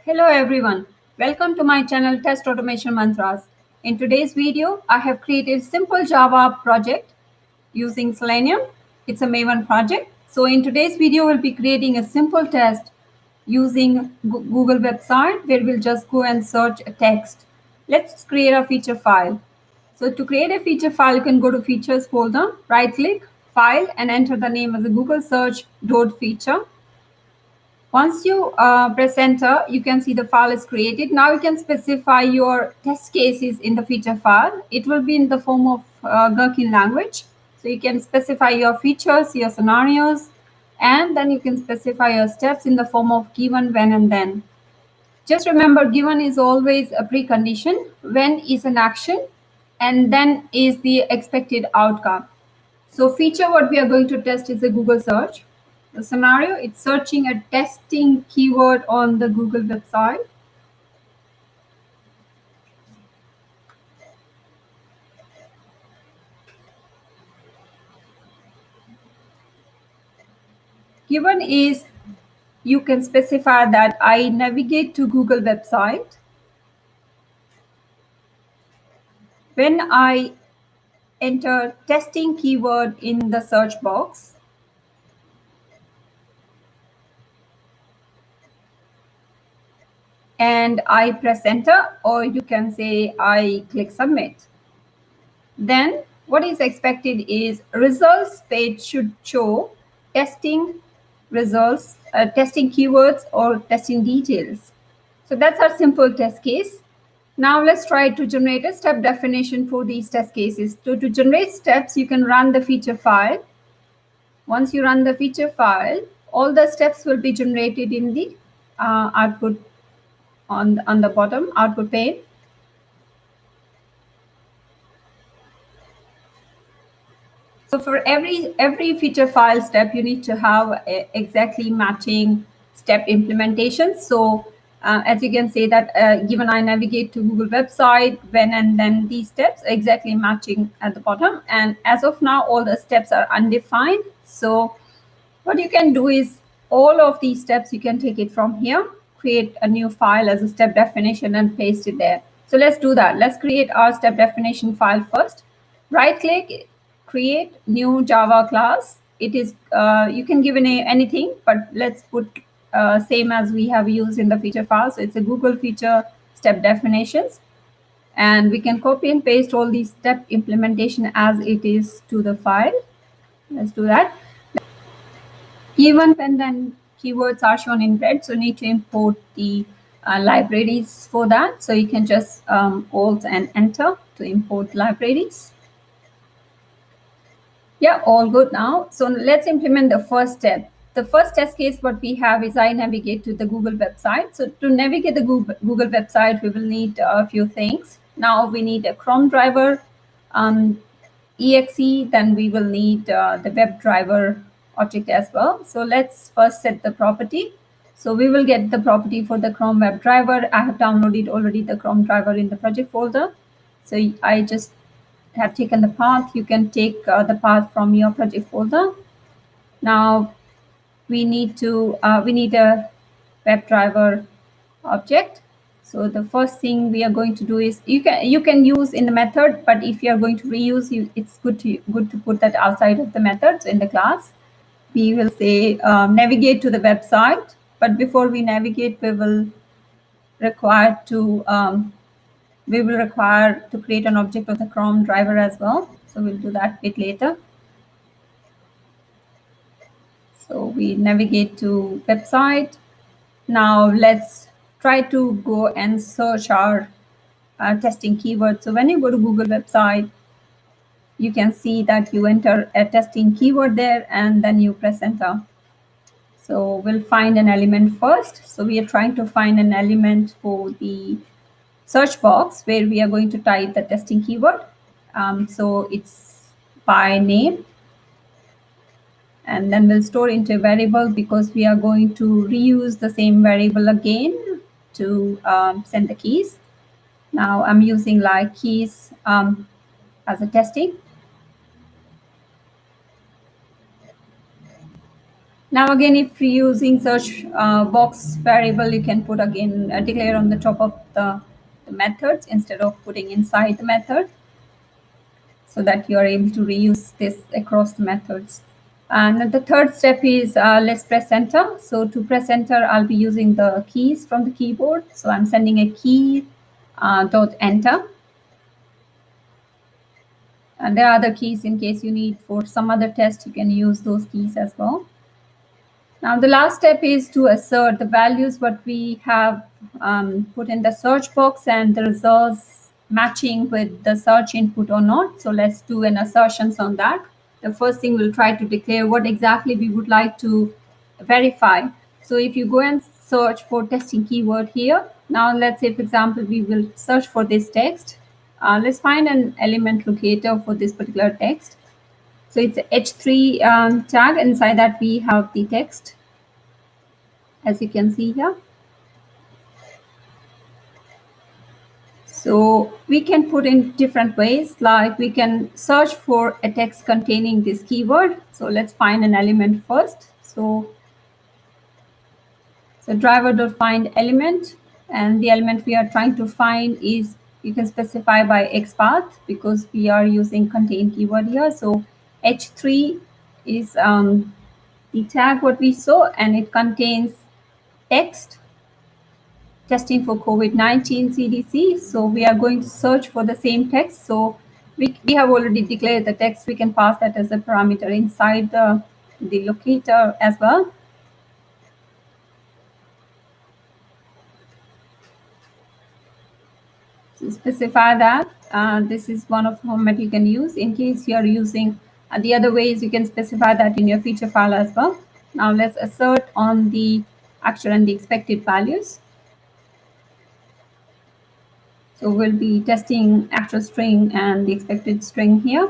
Hello everyone, welcome to my channel Test Automation Mantras. In today's video, I have created a simple Java project using Selenium. It's a Maven project. So in today's video, we'll be creating a simple test using Google website where we'll just go and search a text. Let's create a feature file. So to create a feature file, you can go to Features folder, right click, File, and enter the name as a Google Search .feature. Once you press enter, you can see the file is created. Now you can specify your test cases in the feature file. It will be in the form of Gherkin language. So you can specify your features, your scenarios, and then you can specify your steps in the form of given, when, and then. Just remember, given is always a precondition, when is an action, and then is the expected outcome. So feature what we are going to test is a Google search. The scenario, it's searching a testing keyword on the Google website. Given is, you can specify that I navigate to Google website. When I enter testing keyword in the search box, and I press enter, or you can say I click submit. Then what is expected is results page should show testing results, testing keywords or testing details. So that's our simple test case. Now let's try to generate a step definition for these test cases. So to generate steps, you can run the feature file. Once you run the feature file, all the steps will be generated in the output on the bottom output pane. So for every feature file step, you need to have exactly matching step implementation. So as you can say that given I navigate to Google website, when and then these steps exactly matching at the bottom. And as of now, all the steps are undefined. So what you can do is all of these steps, you can take it from here, create a new file as a step definition and paste it there. So let's do that. Let's create our step definition file first. Right click, create new Java class. It is, you can give anything, but let's put same as we have used in the feature file. So it's a Google feature step definitions. And we can copy and paste all these step implementation as it is to the file. Let's do that. Given, when, then keywords are shown in red, so need to import the libraries for that. So you can just Alt and Enter to import libraries. Yeah, all good now. So let's implement the first step. The first test case what we have is I navigate to the Google website. So to navigate the Google website, we will need a few things. Now we need a Chrome driver, exe, then we will need the WebDriver object as well. So let's first set the property. So we will get the property for the Chrome WebDriver. I have downloaded already the Chrome driver in the project folder. So I just have taken the path. You can take the path from your project folder. Now we need a WebDriver object. So the first thing we are going to do is you can use in the method, but if you are going to reuse, it's good to put that outside of the methods in the class. We will say navigate to the website, but before we navigate, we will require to create an object of the Chrome driver as well. So we'll do that a bit later. So we navigate to website. Now let's try to go and search our testing keyword. So when you go to Google website, you can see that you enter a testing keyword there and then you press enter. So we'll find an element first. So we are trying to find an element for the search box where we are going to type the testing keyword. So it's by name. And then we'll store into a variable because we are going to reuse the same variable again to send the keys. Now I'm using like keys as a testing. Now again, if you're using search box variable, you can put again a declare on the top of the methods instead of putting inside the method, so that you are able to reuse this across the methods. And the third step is let's press enter. So to press enter, I'll be using the keys from the keyboard. So I'm sending a key dot enter. And there are other keys in case you need for some other test, you can use those keys as well. Now the last step is to assert the values what we have put in the search box and the results matching with the search input or not. So let's do an assertions on that. The first thing we'll try to declare what exactly we would like to verify. So if you go and search for testing keyword here, now let's say, for example, we will search for this text. Let's find an element locator for this particular text. So it's a H3 tag. Inside that we have the text, as you can see here. So we can put in different ways, like we can search for a text containing this keyword. So let's find an element first. So driver.find element, and the element we are trying to find is, you can specify by XPath because we are using contain keyword here. So H3 is the tag what we saw, and it contains text testing for COVID-19 CDC. So we are going to search for the same text. So we have already declared the text. We can pass that as a parameter inside the locator as well. So specify that. This is one of the format you can use in case you are using the other ways. You can specify that in your feature file as well. Now let's assert on the actual and the expected values. So we'll be testing actual string and the expected string here.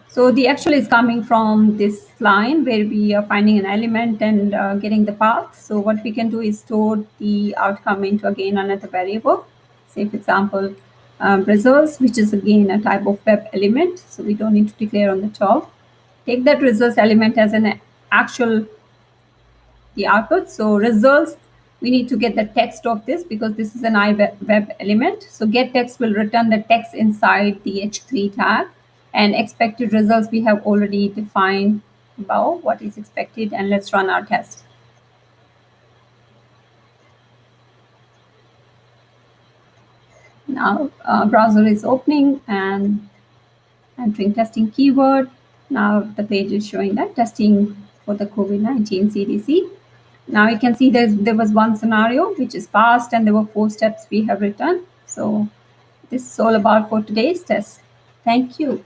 So the actual is coming from this line where we are finding an element and getting the path. So what we can do is store the outcome into again another variable. Say, for example, results, which is again a type of web element. So we don't need to declare on the top. Take that results element as an actual the output. So results, we need to get the text of this because this is an web element. So get text will return the text inside the H3 tag, and expected results we have already defined above what is expected. And let's run our test. Now browser is opening and entering testing keyword. Now the page is showing that testing for the COVID-19 CDC. Now you can see there was one scenario which is passed, and there were 4 steps we have written. So this is all about for today's test. Thank you.